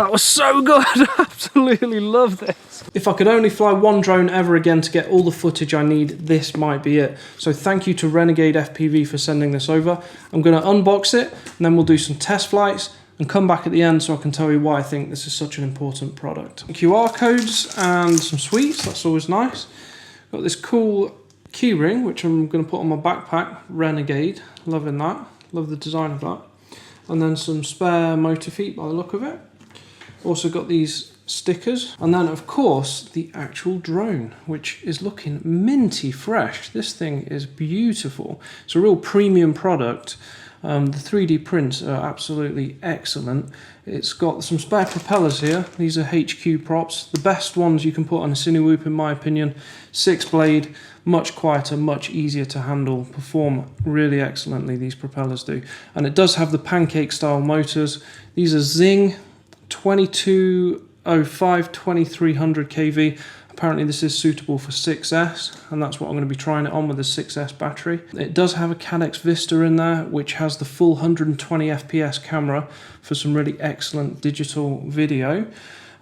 That was so good. I absolutely love this. If I could only fly one drone ever again to get all the footage I need, this might be it. So thank you to Renegade FPV for sending this over. I'm going to unbox it and then we'll do some test flights and come back at the end so I can tell you why I think this is such an important product. QR codes and some sweets, that's always nice. Got this cool key ring which I'm going to put on my backpack, Renegade, loving that, love the design of that. And then some spare motor feet by the look of it. Also got these stickers, and then of course the actual drone, which is looking minty fresh. This thing is beautiful. It's a real premium product. The 3D prints are absolutely excellent. It's got some spare propellers here. These are HQ props, the best ones you can put on a Cinewhoop in my opinion. 6-blade, much quieter, much easier to handle, perform really excellently, these propellers do. And it does have the pancake style motors. These are Zing 2205 2300 kV. Apparently this is suitable for 6S, and that's what I'm going to be trying it on with the 6S battery. It does have a Cadex Vista in there, which has the full 120 FPS camera for some really excellent digital video.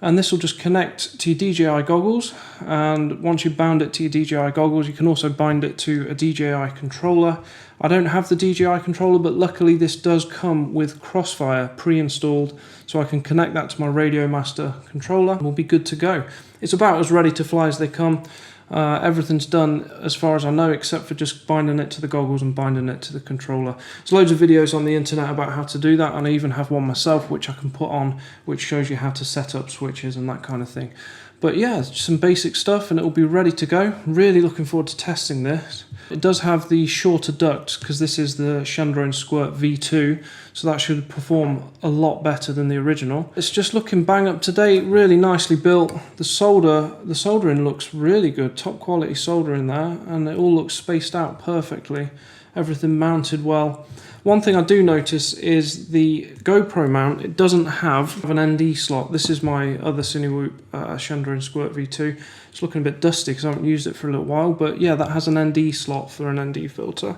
And this will just connect to your DJI goggles, and once you bound it to your DJI goggles, you can also bind it to a DJI controller. I don't have the DJI controller, but luckily this does come with Crossfire pre-installed, so I can connect that to my Radiomaster controller and we'll be good to go. It's about as ready to fly as they come. Everything's done as far as I know, except for just binding it to the goggles and binding it to the controller. There's loads of videos on the internet about how to do that, and I even have one myself which I can put on, which shows you how to set up switches and that kind of thing. But yeah, some basic stuff and it will be ready to go. Really looking forward to testing this. It does have the shorter ducts because this is the Chandrone Squirt V2, so that should perform a lot better than the original. It's just looking bang up to date, really nicely built. The soldering looks really good, top quality soldering there, and it all looks spaced out perfectly. Everything mounted well. One thing I do notice is the GoPro mount, it doesn't have an ND slot. This is my other Cinewhoop Chandrone Squirt V2. It's looking a bit dusty because I haven't used it for a little while, but yeah, that has an ND slot for an ND filter.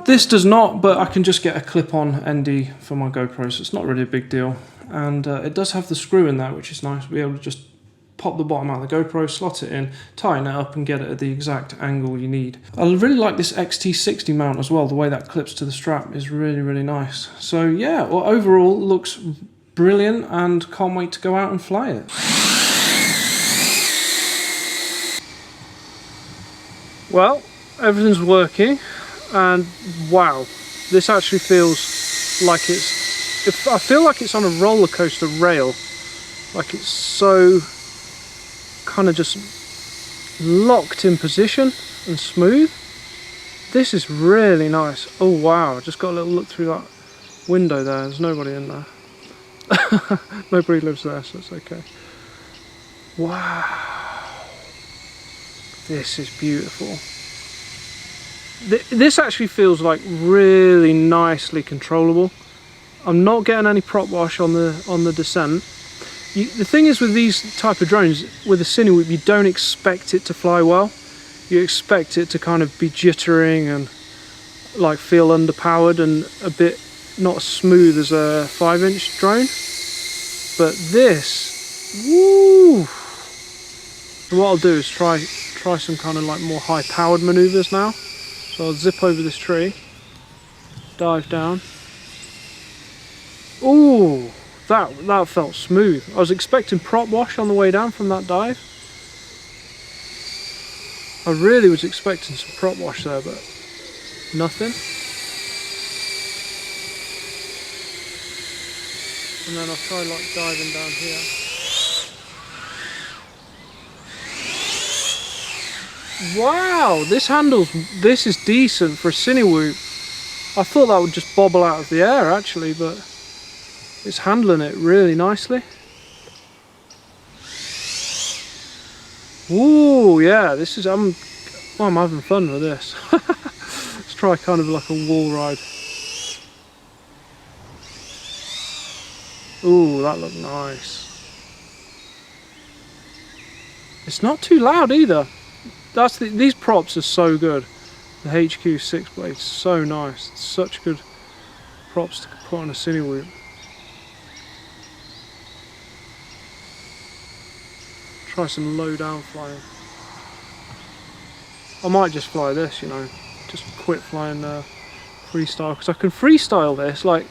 This does not, but I can just get a clip-on ND for my GoPro, so it's not really a big deal. And it does have the screw in there, which is nice. We'll be able to just pop the bottom out of the GoPro, slot it in, tighten it up and get it at the exact angle you need. I really like this XT60 mount as well. The way that clips to the strap is really, really nice. So yeah, well, overall looks brilliant and can't wait to go out and fly it. Well, everything's working and wow, this actually feels like I feel like it's on a roller coaster rail. Like it's so kind of just locked in position and smooth. This is really nice. Oh wow, I just got a little look through that window there. There's nobody in there. Nobody lives there, so it's okay. Wow, this is beautiful. This actually feels like really nicely controllable. I'm not getting any prop wash on the descent. The thing is with these type of drones, with a Cinewhoop, you don't expect it to fly well. You expect it to kind of be jittering and like feel underpowered and a bit not smooth as a 5-inch drone. But this, woo! So what I'll do is try some kind of like more high-powered maneuvers now. So I'll zip over this tree, dive down. Ooh! That felt smooth. I was expecting prop wash on the way down from that dive. I really was expecting some prop wash there, but nothing. And then I'll try like diving down here. Wow, this is decent for a Cinewhoop. I thought that would just bobble out of the air actually, but it's handling it really nicely. Ooh, yeah, this is, I'm having fun with this. Let's try kind of like a wall ride. Ooh, that looked nice. It's not too loud either. These props are so good. The HQ 6-blade, so nice. It's such good props to put on a Cinewhoop. Try some low down flying. I might just fly this, you know, just quit flying freestyle, because I can freestyle this, like,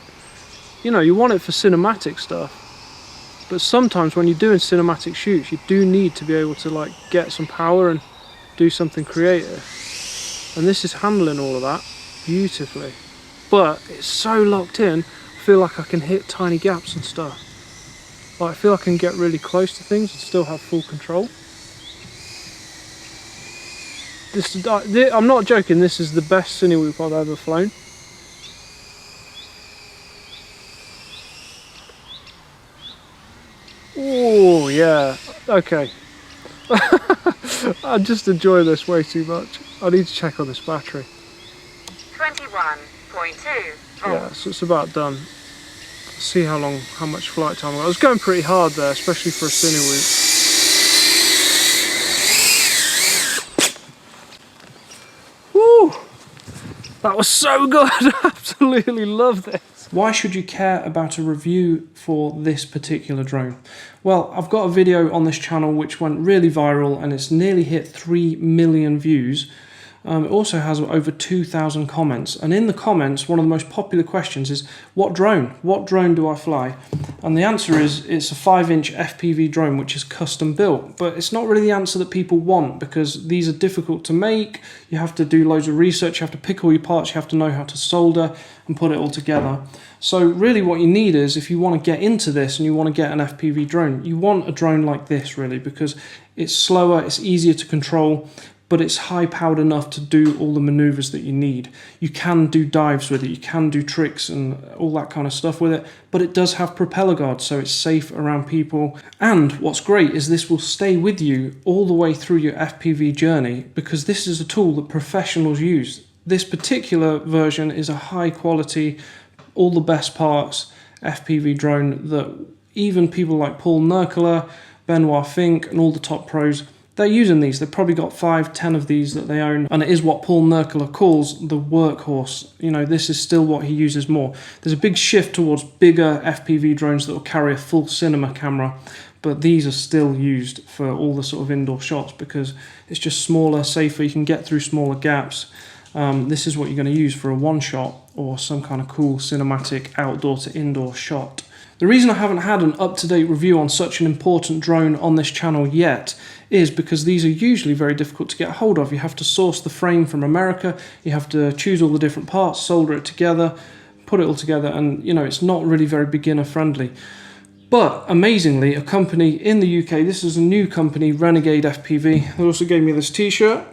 you know, you want it for cinematic stuff, but sometimes when you're doing cinematic shoots, you do need to be able to like get some power and do something creative, and this is handling all of that beautifully, but it's so locked in. I feel like I can hit tiny gaps and stuff. Like, I feel I can get really close to things and still have full control. I'm not joking, this is the best Cinewhoop I've ever flown. Oh yeah, okay. I just enjoy this way too much. I need to check on this battery. 21.2. Yeah, so it's about done. See how much flight time I got. I was going pretty hard there, especially for a Cinewhoop. Woo! That was so good! I absolutely love this. Why should you care about a review for this particular drone? Well, I've got a video on this channel which went really viral and it's nearly hit 3 million views. It also has over 2,000 comments, and in the comments one of the most popular questions is what drone? What drone do I fly? And the answer is it's a 5-inch FPV drone which is custom built, but it's not really the answer that people want because these are difficult to make. You have to do loads of research, you have to pick all your parts, you have to know how to solder and put it all together. So really what you need is, if you want to get into this and you want to get an FPV drone, you want a drone like this really, because it's slower, it's easier to control, but it's high powered enough to do all the maneuvers that you need. You can do dives with it, you can do tricks and all that kind of stuff with it, but it does have propeller guards, so it's safe around people. And what's great is this will stay with you all the way through your FPV journey, because this is a tool that professionals use. This particular version is a high quality, all the best parts FPV drone that even people like Paul Nurkala, Benoit Fink and all the top pros, they're using these. They've probably got 5-10 of these that they own, and it is what Paul Nurkala calls the workhorse. You know, this is still what he uses more. There's a big shift towards bigger FPV drones that will carry a full cinema camera, but these are still used for all the sort of indoor shots because it's just smaller, safer, you can get through smaller gaps. This is what you're going to use for a one-shot or some kind of cool cinematic outdoor to indoor shot. The reason I haven't had an up-to-date review on such an important drone on this channel yet is because these are usually very difficult to get hold of. You have to source the frame from America, you have to choose all the different parts, solder it together, put it all together, and you know, it's not really very beginner friendly. But amazingly, a company in the UK, this is a new company, Renegade FPV, they also gave me this t-shirt.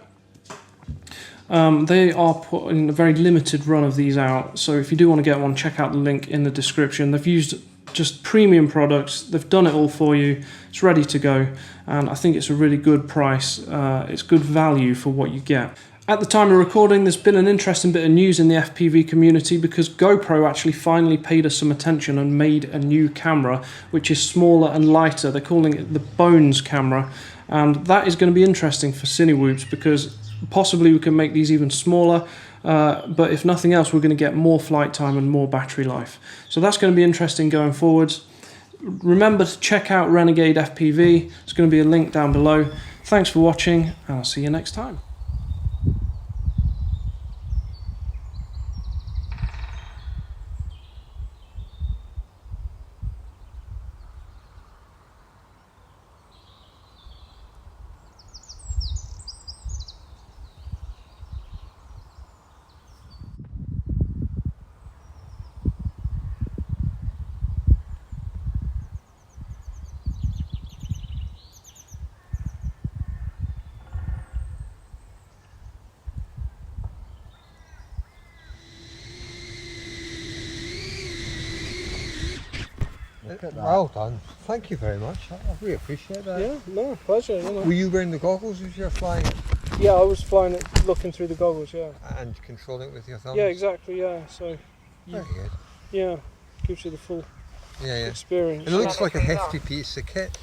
They are putting a very limited run of these out, so if you do want to get one, check out the link in the description. They've used just premium products, they've done it all for you, it's ready to go, and I think it's a really good price, it's good value for what you get. At the time of recording, there's been an interesting bit of news in the FPV community because GoPro actually finally paid us some attention and made a new camera which is smaller and lighter. They're calling it the Bones camera, and that is going to be interesting for Cinewhoops because possibly we can make these even smaller, but if nothing else we're going to get more flight time and more battery life. So that's going to be interesting going forwards. Remember to check out Renegade FPV, there's going to be a link down below. Thanks for watching and I'll see you next time. Well done. Thank you very much. I really appreciate that. Yeah, no, pleasure. You know. Were you wearing the goggles as you're flying it? Yeah, I was flying it, looking through the goggles, yeah. And controlling it with your thumbs? Yeah, exactly, yeah. So, Very good. yeah, gives you the full Yeah, yeah. experience. And it looks like a hefty piece of kit.